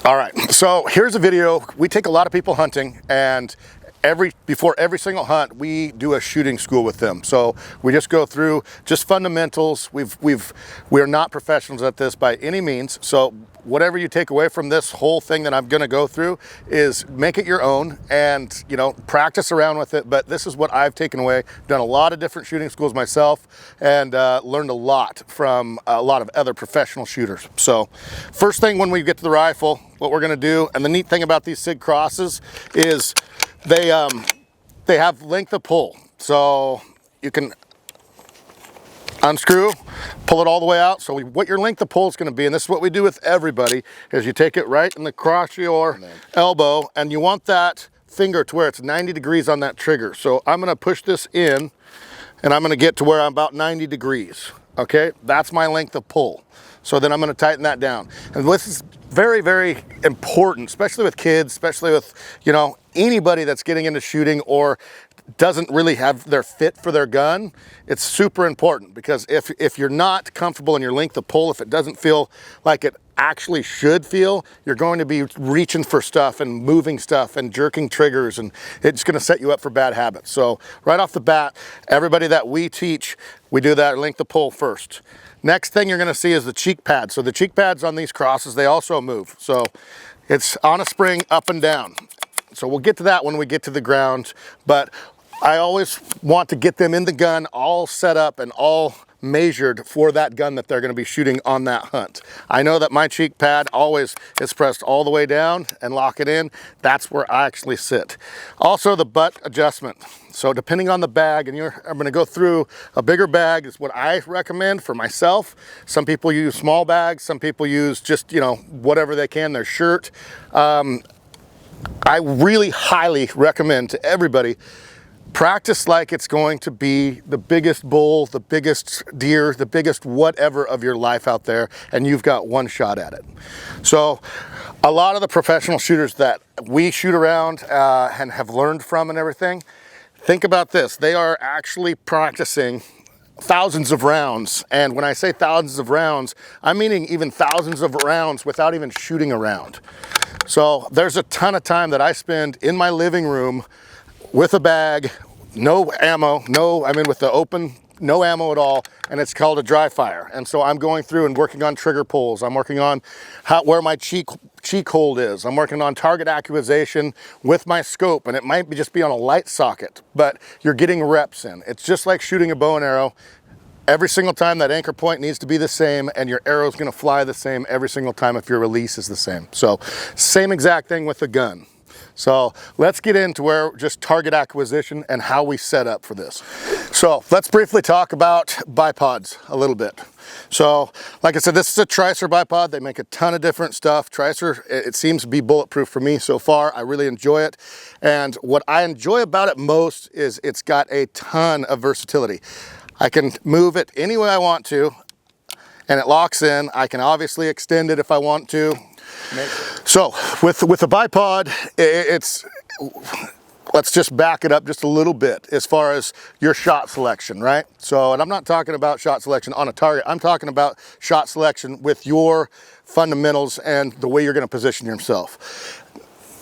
All right, so here's a video. We take a lot of people hunting, and before every single hunt, we do a shooting school with them. So we just go through just fundamentals. We're not professionals at this by any means. So whatever you take away from this whole thing that I'm gonna go through is make it your own and, you know, practice around with it. But this is what I've taken away. Done a lot of different shooting schools myself, and learned a lot from a lot of other professional shooters. So first thing when we get to the rifle, what we're gonna do, and the neat thing about these Sig Crosses is they have length of pull. So you can unscrew, pull it all the way out. So what your length of pull is going to be, and this is what we do with everybody, is you take it right in the cross your elbow, and you want that finger to where it's 90 degrees on that trigger. So I'm going to push this in, and I'm going to get to where I'm about 90 degrees. Okay, that's my length of pull. So then I'm going to tighten that down. And this is very, very important, especially with kids, especially with, you know, anybody that's getting into shooting or doesn't really have their fit for their gun. It's super important, because if you're not comfortable in your length of pull, if it doesn't feel like it actually should feel, you're going to be reaching for stuff and moving stuff and jerking triggers, and it's going to set you up for bad habits. So right off the bat, everybody that we teach, we do that length of pull first. Next thing you're going to see is the cheek pad. So the cheek pads on these crosses, they also move. So it's on a spring up and down. So we'll get to that when we get to the ground, but I always want to get them in the gun all set up and all measured for that gun that they're going to be shooting on that hunt. I know that my cheek pad always is pressed all the way down and lock it in. That's where I actually sit. Also the butt adjustment. So depending on the bag, and I'm going to go through a bigger bag is what I recommend for myself. Some people use small bags. Some people use just, you know, whatever they can, their shirt. I really highly recommend to everybody, practice like it's going to be the biggest bull, the biggest deer, the biggest whatever of your life out there, and you've got one shot at it. So a lot of the professional shooters that we shoot around and have learned from and everything, think about this. They are actually practicing thousands of rounds. And when I say thousands of rounds, I'm meaning even thousands of rounds without even shooting a round. So there's a ton of time that I spend in my living room with a bag, no ammo, with the open, no ammo at all, and it's called a dry fire. And so I'm going through and working on trigger pulls. I'm working on where my cheek hold is. I'm working on target acquisition with my scope, and it might just be on a light socket, but you're getting reps in. It's just like shooting a bow and arrow. Every single time that anchor point needs to be the same, and your arrow is going to fly the same every single time if your release is the same. So same exact thing with the gun. So let's get into where just target acquisition and how we set up for this. So let's briefly talk about bipods a little bit. So like I said, this is a Tricer bipod. They make a ton of different stuff. Tricer, it seems to be bulletproof for me so far. I really enjoy it. And what I enjoy about it most is it's got a ton of versatility. I can move it any way I want to, and it locks in. I can obviously extend it if I want to. So with a bipod, let's just back it up just a little bit as far as your shot selection, right? So, and I'm not talking about shot selection on a target. I'm talking about shot selection with your fundamentals and the way you're going to position yourself.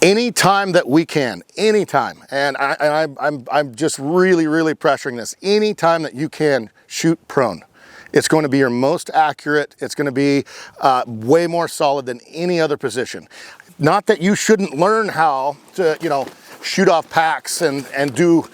Anytime that we can, anytime, and I'm just really pressuring this, anytime that you can, shoot prone. It's going to be your most accurate. It's going to be way more solid than any other position. Not that you shouldn't learn how to, you know, shoot off packs and do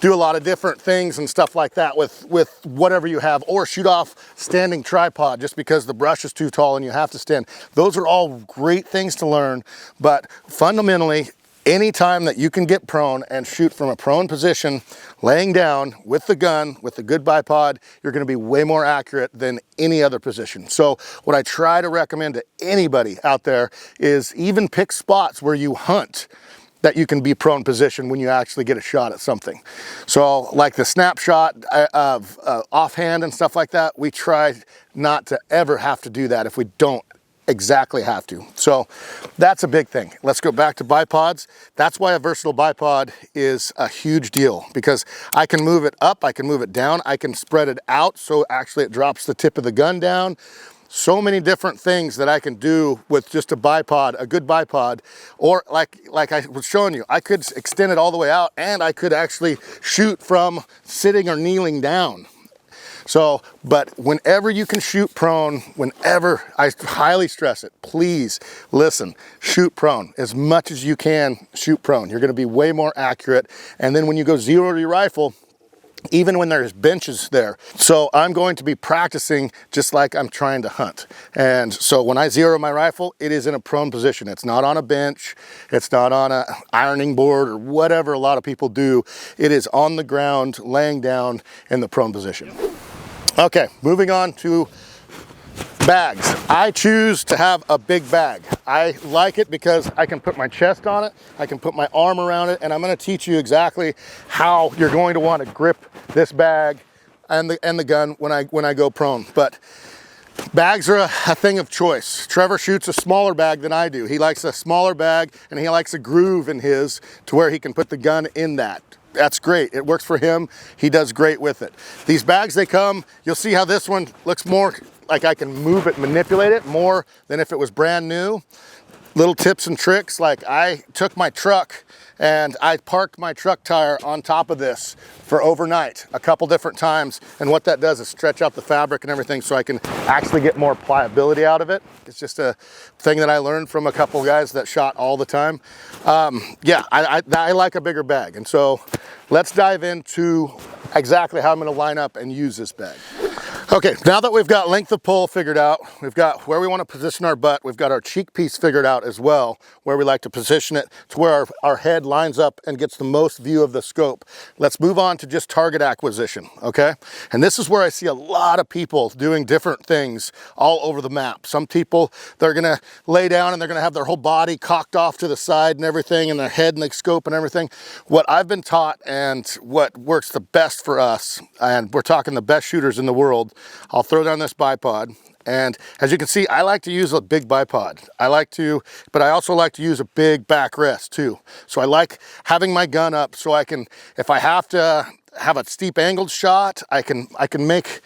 a lot of different things and stuff like that with whatever you have, or shoot off standing tripod just because the brush is too tall and you have to stand. Those are all great things to learn, but fundamentally, anytime that you can get prone and shoot from a prone position, laying down with the gun, with a good bipod, you're going to be way more accurate than any other position. So what I try to recommend to anybody out there is even pick spots where you hunt that you can be prone position when you actually get a shot at something. So like the snapshot of offhand and stuff like that, we try not to ever have to do that if we don't exactly have to. So that's a big thing. Let's go back to bipods. That's why a versatile bipod is a huge deal, because I can move it up, I can move it down, I can spread it out so actually it drops the tip of the gun down. so many different things that I can do with just a bipod, a good bipod, or like I was showing you, I could extend it all the way out, and I could actually shoot from sitting or kneeling down. So, but whenever you can shoot prone, whenever, I highly stress it, please listen, shoot prone. As much as you can, shoot prone. You're gonna be way more accurate. And then when you go zero to your rifle, even when there's benches there. So I'm going to be practicing just like I'm trying to hunt. And so when I zero my rifle, it is in a prone position. It's not on a bench. It's not on a ironing board or whatever a lot of people do. It is on the ground, laying down in the prone position. Okay, moving on to bags. I choose to have a big bag. I like it because I can put my chest on it, I can put my arm around it, and I'm going to teach you exactly how you're going to want to grip this bag and the gun when I go prone. But bags are a thing of choice. Trevor shoots a smaller bag than I do. He likes a smaller bag, and he likes a groove in his to where he can put the gun in that. That's great. It works for him. He does great with it. These bags, they come, you'll see how this one looks more like I can move it, manipulate it more than if it was brand new. Little tips and tricks, like I took my truck and I parked my truck tire on top of this for overnight a couple different times, and what that does is stretch out the fabric and everything so I can actually get more pliability out of it. It's just a thing that I learned from a couple guys that shot all the time. Yeah, I like a bigger bag, and so let's dive into exactly how I'm going to line up and use this bag. Okay, now that we've got length of pull figured out, we've got where we want to position our butt, we've got our cheek piece figured out as well, where we like to position it to where our head lines up and gets the most view of the scope. Let's move on to just target acquisition, okay? And this is where I see a lot of people doing different things all over the map. Some people, they're gonna lay down and they're gonna have their whole body cocked off to the side and everything, and their head and the scope and everything. What I've been taught and what works the best for us, and we're talking the best shooters in the world, I'll throw down this bipod, and as you can see, I like to use a big bipod. But I also like to use a big backrest too. So I like having my gun up so I can, if I have to have a steep angled shot, I can make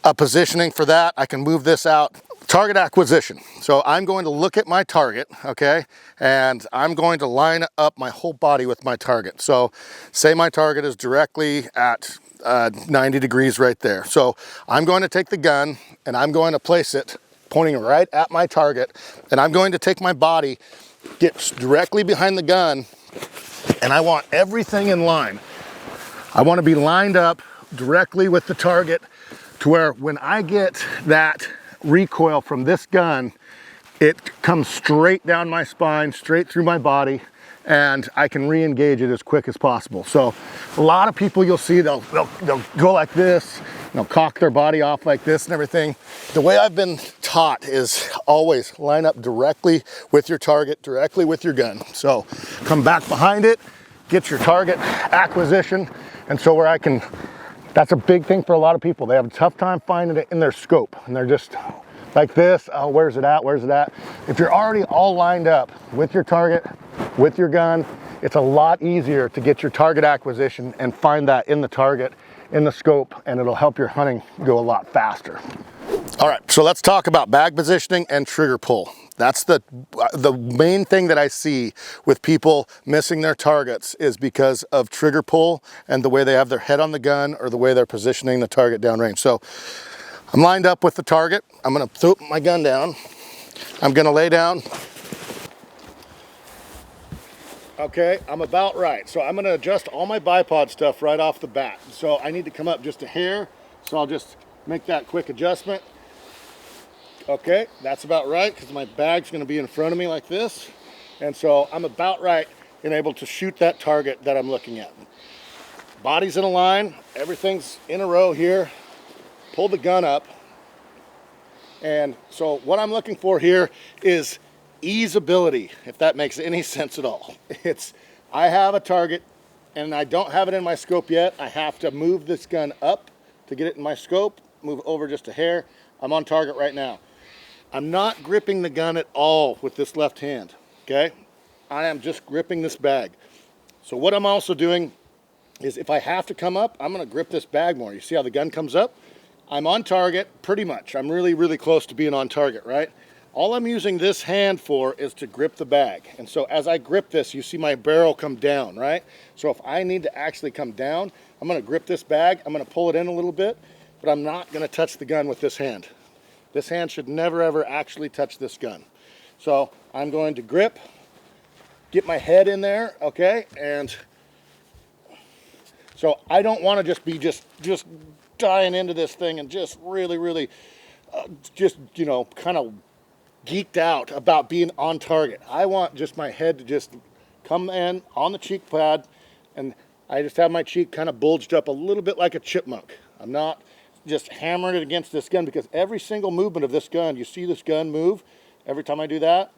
a positioning for that. I can move this out. Target acquisition. So I'm going to look at my target, okay? And I'm going to line up my whole body with my target. So say my target is directly at 90 degrees right there. So I'm going to take the gun and I'm going to place it pointing right at my target, and I'm going to take my body, get directly behind the gun, and I want everything in line. I want to be lined up directly with the target to where when I get that recoil from this gun, it comes straight down my spine, straight through my body, and I can re-engage it as quick as possible. So a lot of people you'll see, they'll go like this, they'll cock their body off like this and everything. The way I've been taught is always line up directly with your target, directly with your gun. So come back behind it, get your target acquisition, and so where I can, that's a big thing for a lot of people. They have a tough time finding it in their scope, and they're just like this, oh, where's it at, where's it at? If you're already all lined up with your target, with your gun, it's a lot easier to get your target acquisition and find that in the target, in the scope, and it'll help your hunting go a lot faster. All right, so let's talk about bag positioning and trigger pull. That's the main thing that I see with people missing their targets is because of trigger pull and the way they have their head on the gun or the way they're positioning the target downrange. So I'm lined up with the target. I'm gonna throw my gun down. I'm gonna lay down. Okay, I'm about right. So I'm gonna adjust all my bipod stuff right off the bat. So I need to come up just a hair. So I'll just make that quick adjustment. Okay, that's about right because my bag's gonna be in front of me like this. And so I'm about right and able to shoot that target that I'm looking at. Body's in a line, everything's in a row here. Pull the gun up. And so what I'm looking for here is easeability, if that makes any sense at all. I have a target and I don't have it in my scope yet. I have to move this gun up to get it in my scope, move over just a hair. I'm on target right now. I'm not gripping the gun at all with this left hand, okay? I am just gripping this bag. So what I'm also doing is if I have to come up, I'm gonna grip this bag more. You see how the gun comes up? I'm on target, pretty much. I'm really, really close to being on target, right? All I'm using this hand for is to grip the bag. And so as I grip this, you see my barrel come down, right? So if I need to actually come down, I'm gonna grip this bag, I'm gonna pull it in a little bit, but I'm not gonna touch the gun with this hand. This hand should never, ever actually touch this gun. So I'm going to grip, get my head in there, okay? And so I don't wanna just be just dying into this thing and just really, really, you know, kind of geeked out about being on target. I want just my head to just come in on the cheek pad, and I just have my cheek kind of bulged up a little bit like a chipmunk. I'm not just hammering it against this gun, because every single movement of this gun, you see this gun move, every time I do that,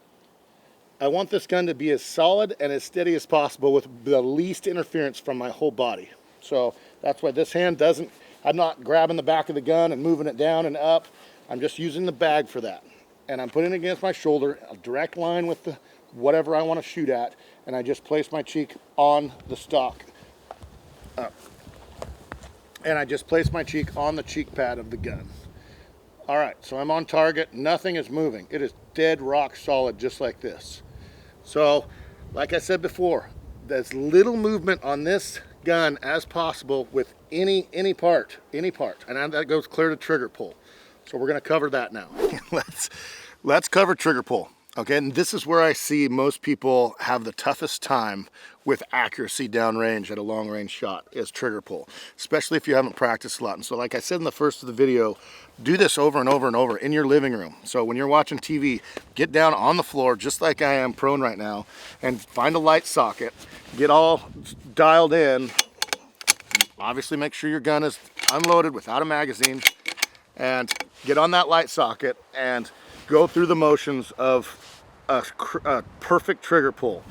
I want this gun to be as solid and as steady as possible with the least interference from my whole body. So that's why this hand doesn't, I'm not grabbing the back of the gun and moving it down and up. I'm just using the bag for that. And I'm putting it against my shoulder, a direct line with the whatever I want to shoot at, and I just place my cheek on the stock. And I just place my cheek on the cheek pad of the gun. All right, so I'm on target. Nothing is moving. It is dead rock solid, just like this. So, like I said before, there's little movement on this gun as possible with any part, and that goes clear to trigger pull. So we're going to cover that now. let's cover trigger pull. Okay, and this is where I see most people have the toughest time with accuracy downrange at a long range shot, is trigger pull, especially if you haven't practiced a lot. And so like I said in the first of the video, do this over and over and over in your living room. So when you're watching TV, get down on the floor just like I am prone right now, and find a light socket, get all dialed in. Obviously make sure your gun is unloaded without a magazine, and get on that light socket and go through the motions of a perfect trigger pull.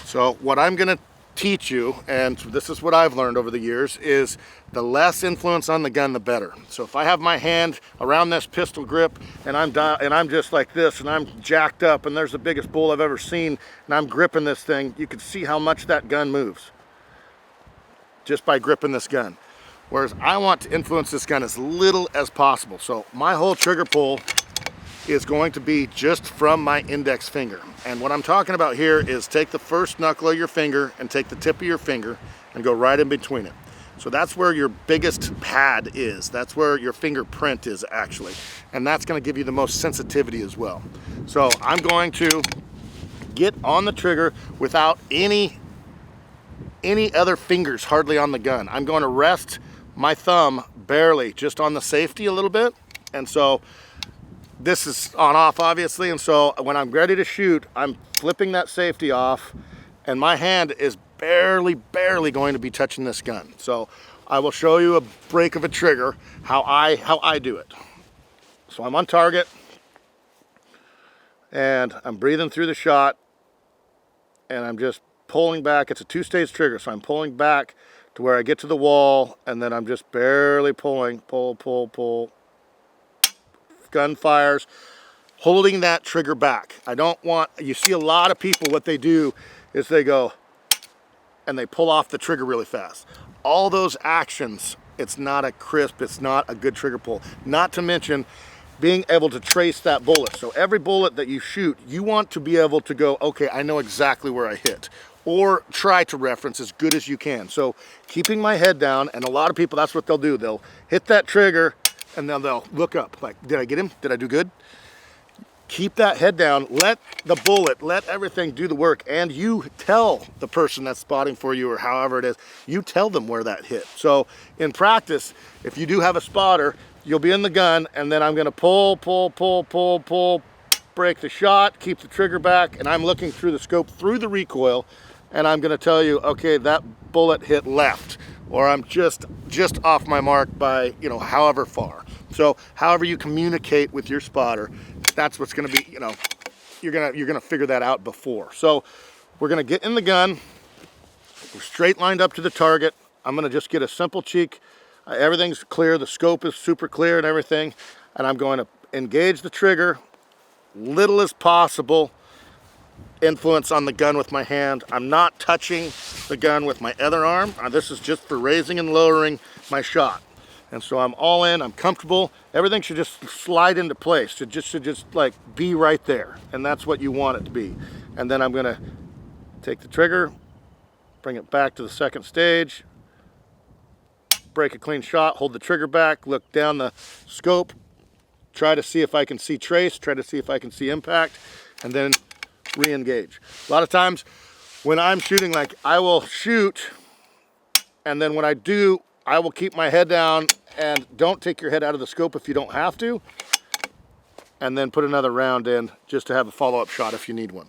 So what I'm gonna teach you, and this is what I've learned over the years, is the less influence on the gun, the better. So if I have my hand around this pistol grip and I'm just like this and I'm jacked up and there's the biggest bull I've ever seen and I'm gripping this thing, you can see how much that gun moves just by gripping this gun. Whereas I want to influence this gun as little as possible. So my whole trigger pull is going to be just from my index finger. And what I'm talking about here is take the first knuckle of your finger and take the tip of your finger and go right in between it. So that's where your biggest pad is. That's where your fingerprint is actually. And that's gonna give you the most sensitivity as well. So I'm going to get on the trigger without any other fingers hardly on the gun. I'm going to rest my thumb barely just on the safety a little bit. And so this is on off obviously, and so when I'm ready to shoot, I'm flipping that safety off and my hand is barely going to be touching this gun. So I will show you a break of a trigger, how I do it. So I'm on target and I'm breathing through the shot and I'm just pulling back. It's a two-stage trigger, so I'm pulling back to where I get to the wall, and then I'm just barely pulling, pull. Gun fires, holding that trigger back. I don't want, you see a lot of people, what they do is they go and they pull off the trigger really fast. All those actions, it's not a crisp, it's not a good trigger pull. Not to mention being able to trace that bullet. So every bullet that you shoot, you want to be able to go, okay, I know exactly where I hit, or try to reference as good as you can. So keeping my head down, and a lot of people, that's what they'll do. They'll hit that trigger and then they'll look up like, did I get him? Did I do good? Keep that head down, let the bullet, let everything do the work, and you tell the person that's spotting for you, or however it is, you tell them where that hit. So in practice, if you do have a spotter, you'll be in the gun, and then I'm gonna pull, break the shot, keep the trigger back, and I'm looking through the scope, through the recoil, and I'm gonna tell you, okay, that bullet hit left, or I'm just off my mark by, you know, however far. So however you communicate with your spotter, that's what's gonna be, you know, you're gonna figure that out before. So we're gonna get in the gun, we're straight lined up to the target. I'm gonna just get a simple cheek. Everything's clear, the scope is super clear and everything, and I'm going to engage the trigger, little as possible influence on the gun with my hand. I'm not touching the gun with my other arm. This is just for raising and lowering my shot. And so I'm all in, I'm comfortable. Everything should just slide into place. Should just like be right there. And that's what you want it to be. And then I'm gonna take the trigger, bring it back to the second stage, break a clean shot, hold the trigger back, look down the scope, try to see if I can see trace, try to see if I can see impact, and then re-engage. A lot of times when I'm shooting, like I will shoot, and then when I do, I will keep my head down, and don't take your head out of the scope if you don't have to, and then put another round in just to have a follow-up shot if you need one.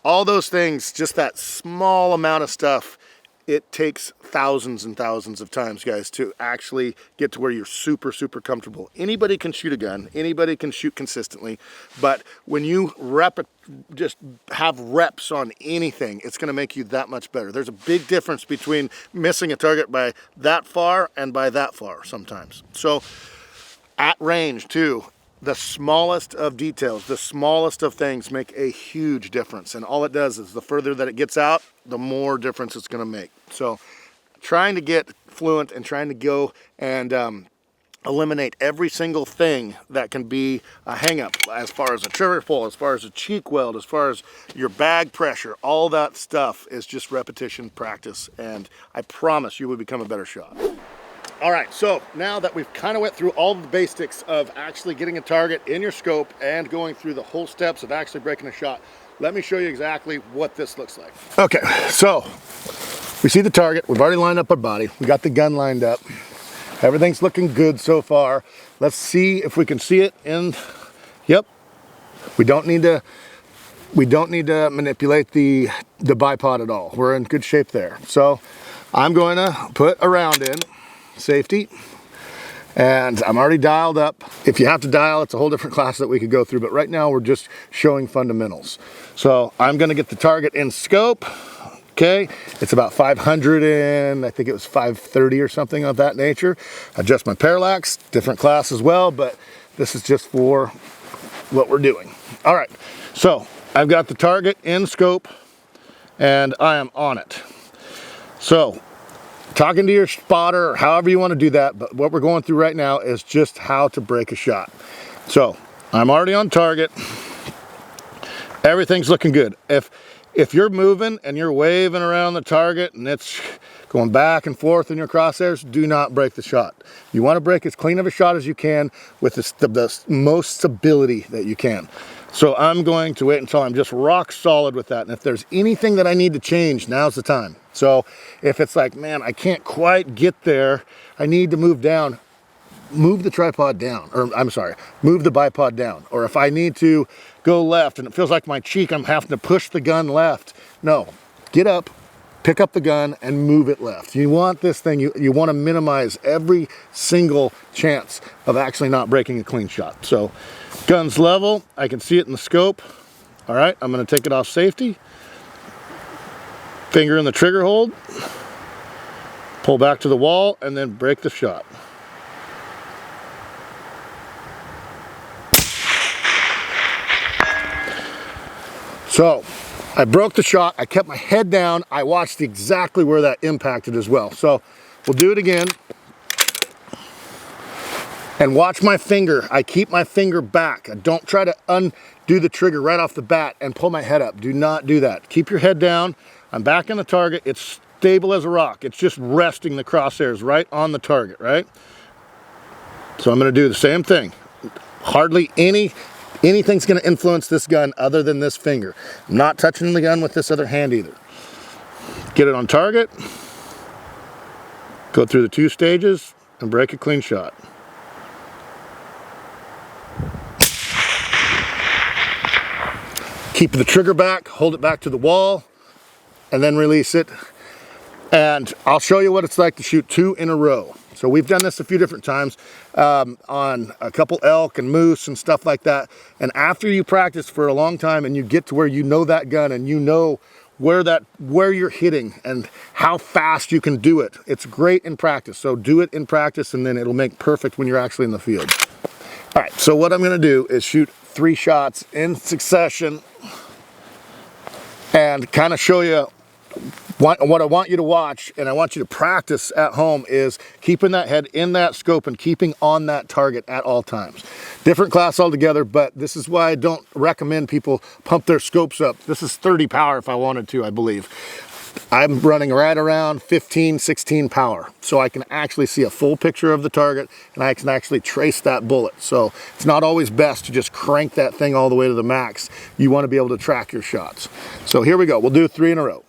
All those things, just that small amount of stuff, it takes thousands and thousands of times, guys, to actually get to where you're super, super comfortable. Anybody can shoot a gun, anybody can shoot consistently, but when you just have reps on anything, it's gonna make you that much better. There's a big difference between missing a target by that far and by that far sometimes. So at range too, the smallest of details, the smallest of things make a huge difference. And all it does is the further that it gets out, the more difference it's gonna make. So trying to get fluent and trying to go and eliminate every single thing that can be a hang up, as far as a trigger pull, as far as a cheek weld, as far as your bag pressure, all that stuff is just repetition, practice, and I promise you will become a better shot. All right, so now that we've kind of went through all the basics of actually getting a target in your scope and going through the whole steps of actually breaking a shot, let me show you exactly what this looks like. Okay, so we see the target. We've already lined up our body. We got the gun lined up. Everything's looking good so far. Let's see if we can see it in, yep. We don't need to manipulate the bipod at all. We're in good shape there. So I'm going to put a round in. Safety, and I'm already dialed up. If you have to dial, it's a whole different class that we could go through, but right now we're just showing fundamentals. So I'm going to get the target in scope. Okay, it's about 500 and I think it was 530 or something of that nature. Adjust my parallax, different class as well, but this is just for what we're doing. All right, so I've got the target in scope and I am on it. So talking to your spotter, or however you want to do that, but what we're going through right now is just how to break a shot. So I'm already on target. Everything's looking good. If you're moving and you're waving around the target and it's going back and forth in your crosshairs, do not break the shot. You want to break as clean of a shot as you can with the most stability that you can. So I'm going to wait until I'm just rock solid with that. And if there's anything that I need to change, now's the time. So if it's like, man, I can't quite get there, I need to move down, move the tripod down, or I'm sorry, move the bipod down. Or if I need to go left and it feels like my cheek, I'm having to push the gun left. No, get up, pick up the gun and move it left. You want this thing, you want to minimize every single chance of actually not breaking a clean shot. So gun's level, I can see it in the scope. All right, I'm going to take it off safety. Finger in the trigger hold, pull back to the wall, and then break the shot. So I broke the shot, I kept my head down, I watched exactly where that impacted as well. So we'll do it again. And watch my finger, I keep my finger back. I don't try to undo the trigger right off the bat and pull my head up. Do not do that. Keep your head down. I'm back on the target. It's stable as a rock. It's just resting the crosshairs right on the target, right? So I'm going to do the same thing. Hardly anything's going to influence this gun other than this finger. I'm not touching the gun with this other hand either. Get it on target. Go through the 2 stages and break a clean shot. Keep the trigger back, hold it back to the wall, and then release it. And I'll show you what it's like to shoot 2 in a row. So we've done this a few different times on a couple elk and moose and stuff like that. And after you practice for a long time and you get to where you know that gun and you know where you're hitting and how fast you can do it, it's great in practice. So do it in practice and then it'll make perfect when you're actually in the field. All right, so what I'm gonna do is shoot 3 shots in succession and kind of show you what I want you to watch, and I want you to practice at home, is keeping that head in that scope and keeping on that target at all times. Different class altogether, but this is why I don't recommend people pump their scopes up. This is 30 power if I wanted to, I believe. I'm running right around 15, 16 power. So I can actually see a full picture of the target and I can actually trace that bullet. So it's not always best to just crank that thing all the way to the max. You want to be able to track your shots. So here we go. We'll do 3 in a row.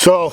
So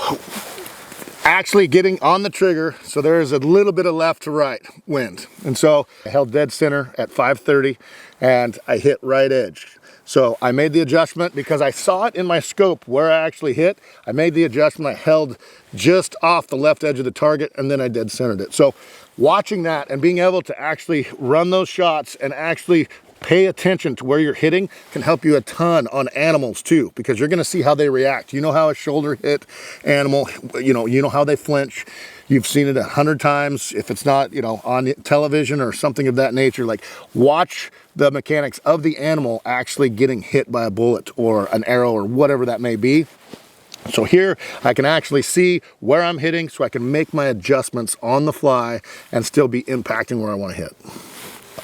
actually getting on the trigger, so there's a little bit of left to right wind. And so I held dead center at 530 and I hit right edge. So I made the adjustment because I saw it in my scope where I actually hit. I made the adjustment, I held just off the left edge of the target and then I dead centered it. So watching that and being able to actually run those shots and actually pay attention to where you're hitting can help you a ton on animals too, because you're going to see how they react. You know how a shoulder hit animal, you know how they flinch. You've seen it 100 times. If it's not, on television or something of that nature, like watch the mechanics of the animal actually getting hit by a bullet or an arrow or whatever that may be. So here I can actually see where I'm hitting so I can make my adjustments on the fly and still be impacting where I want to hit.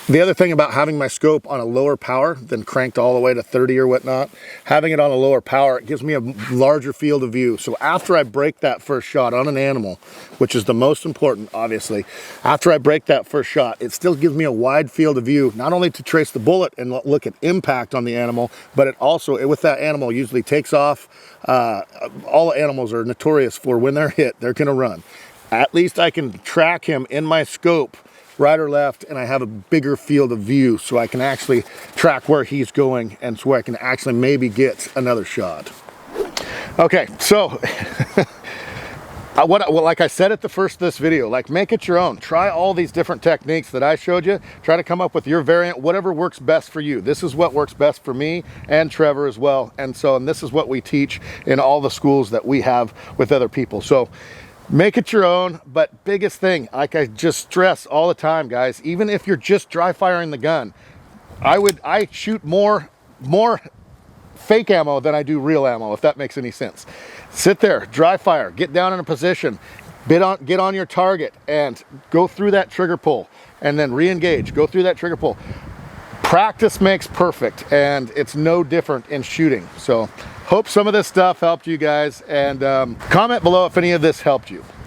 The other thing about having my scope on a lower power than cranked all the way to 30 or whatnot, having it on a lower power, it gives me a larger field of view. So after I break that first shot on an animal, which is the most important, obviously, after I break that first shot, it still gives me a wide field of view, not only to trace the bullet and look at impact on the animal, but it also, with that animal, usually takes off. All animals are notorious for when they're hit, they're gonna run. At least I can track him in my scope, right or left, and I have a bigger field of view so I can actually track where he's going and so I can actually maybe get another shot. Okay, so like I said at the first of this video, like make it your own. Try all these different techniques that I showed you. Try to come up with your variant, whatever works best for you. This is what works best for me and Trevor as well. And this is what we teach in all the schools that we have with other people. So make it your own, but biggest thing, like I just stress all the time, guys, even if you're just dry firing the gun, I shoot more fake ammo than I do real ammo, if that makes any sense. Sit there, dry fire, get down in a position, get on your target and go through that trigger pull and then re-engage, go through that trigger pull. Practice makes perfect, and it's no different in shooting. So hope some of this stuff helped you guys, and comment below if any of this helped you.